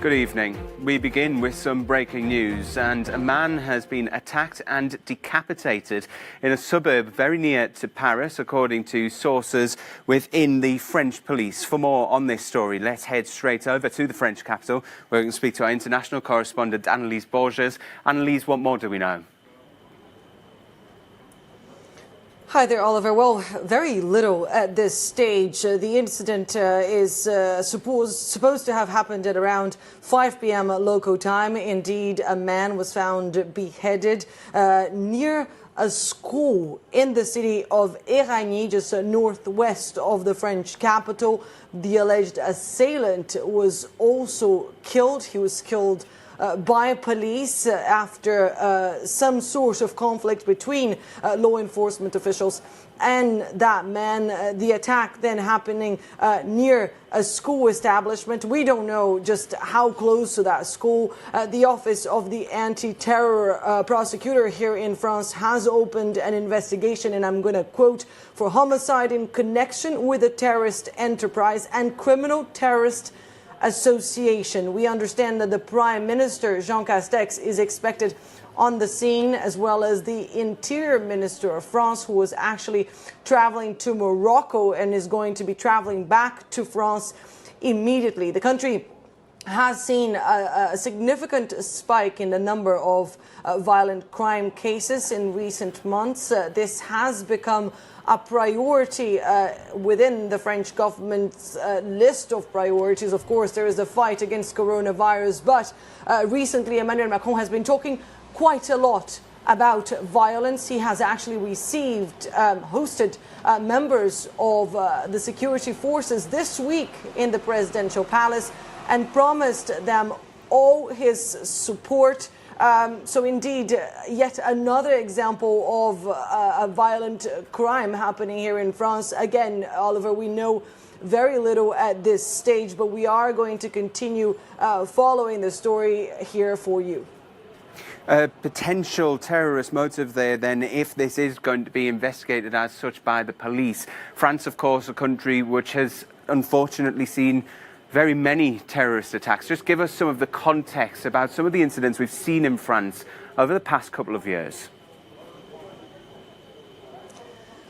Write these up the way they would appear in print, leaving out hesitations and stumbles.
Good evening. We begin with some breaking news, and a man has been attacked and decapitated in a suburb very near to Paris, according to sources within the French police. For more on this story, let's head straight over to the French capital, where we can speak to our international correspondent, Annelise Borges. Annelise, what more do we know? Hi there, Oliver. Well, very little at this stage. The incident is supposed to have happened at around 5 p.m. local time. Indeed, a man was found beheaded near a school in the city of Éragny, just northwest of the French capital. The alleged assailant was also killed. He was killed by police after some sort of conflict between law enforcement officials and that man. The attack then happening near a school establishment. We don't know just how close to that school. The office of the anti-terror prosecutor here in France has opened an investigation, and I'm going to quote, for homicide in connection with a terrorist enterprise and criminal terrorist association. We understand that the Prime Minister, Jean Castex, is expected on the scene, as well as the Interior Minister of France, who was actually traveling to Morocco and is going to be traveling back to France immediately. The country has seen a significant spike in the number of violent crime cases in recent months. This has become a priority within the French government's list of priorities. Of course, there is the fight against coronavirus, but recently Emmanuel Macron has been talking quite a lot about violence. He has actually hosted members of the security forces this week in the presidential palace and promised them all his support. So indeed, yet another example of a violent crime happening here in France. Again, Oliver, we know very little at this stage, but we are going to continue following the story here for you. Potential terrorist motive there then, if this is going to be investigated as such by the police. France, of course, a country which has unfortunately seen very many terrorist attacks. Just give us some of the context about some of the incidents we've seen in France over the past couple of years.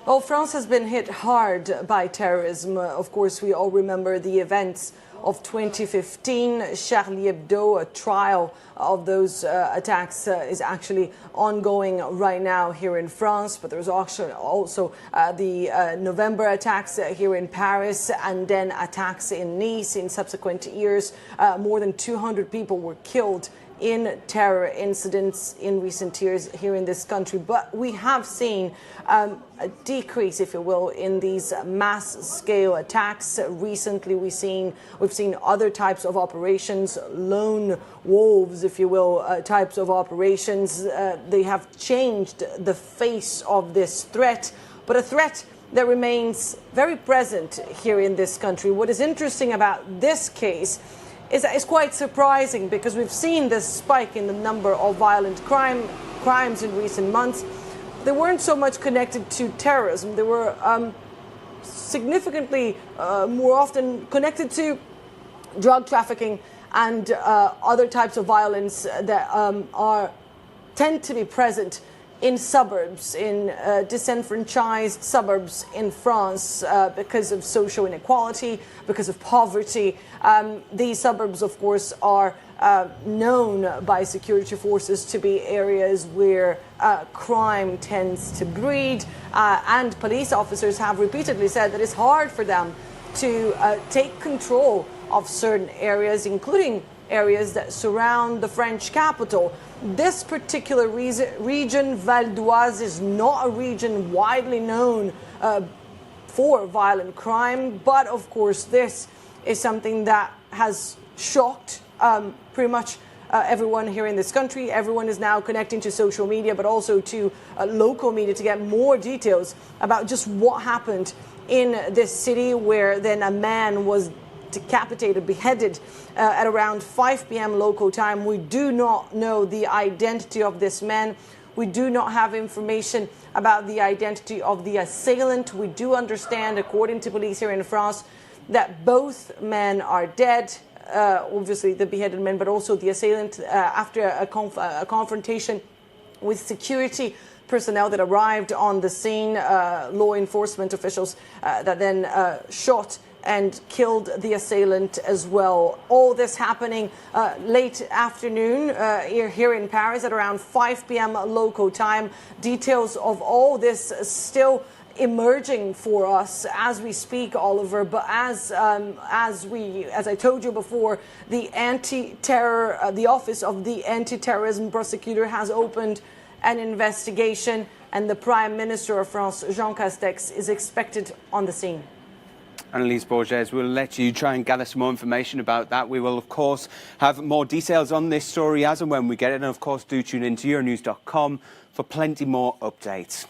Well, France has been hit hard by terrorism. Of course, we all remember the events of 2015, Charlie Hebdo. A trial of those attacks is actually ongoing right now here in France, but there's also the November attacks here in Paris, and then attacks in Nice in subsequent years. More than 200 people were killed in terror incidents in recent years here in this country. But we have seen a decrease, if you will, in these mass-scale attacks. Recently, we've seen other types of operations, lone wolves, if you will, types of operations. They have changed the face of this threat, but a threat that remains very present here in this country. What is interesting about this case is quite surprising, because we've seen this spike in the number of violent crimes in recent months. They weren't so much connected to terrorism. They were significantly more often connected to drug trafficking and other types of violence that tend to be present in suburbs, in disenfranchised suburbs in France, because of social inequality, because of poverty. These suburbs, of course, are known by security forces to be areas where crime tends to breed, and police officers have repeatedly said that it's hard for them to take control of certain areas, including areas that surround the French capital. This particular region, Val d'Oise, is not a region widely known for violent crime, but of course this is something that has shocked pretty much everyone here in this country. Everyone is now connecting to social media, but also to local media, to get more details about just what happened in this city, where then a man was decapitated, beheaded at around 5 p.m. local time. We do not know the identity of this man. We do not have information about the identity of the assailant. We do understand, according to police here in France, that both men are dead. obviously the beheaded man, but also the assailant after a confrontation with security personnel that arrived on the scene, law enforcement officials that then shot and killed the assailant as well. All this happening late afternoon here in Paris at around 5 p.m. local time. Details of all this still emerging for us as we speak, Oliver. But as I told you before, the the Office of the Anti-Terrorism Prosecutor has opened an investigation, and the Prime Minister of France, Jean Castex, is expected on the scene. Annalise Borges, we'll let you try and gather some more information about that. We will, of course, have more details on this story as and when we get it. And, of course, do tune in to Euronews.com for plenty more updates.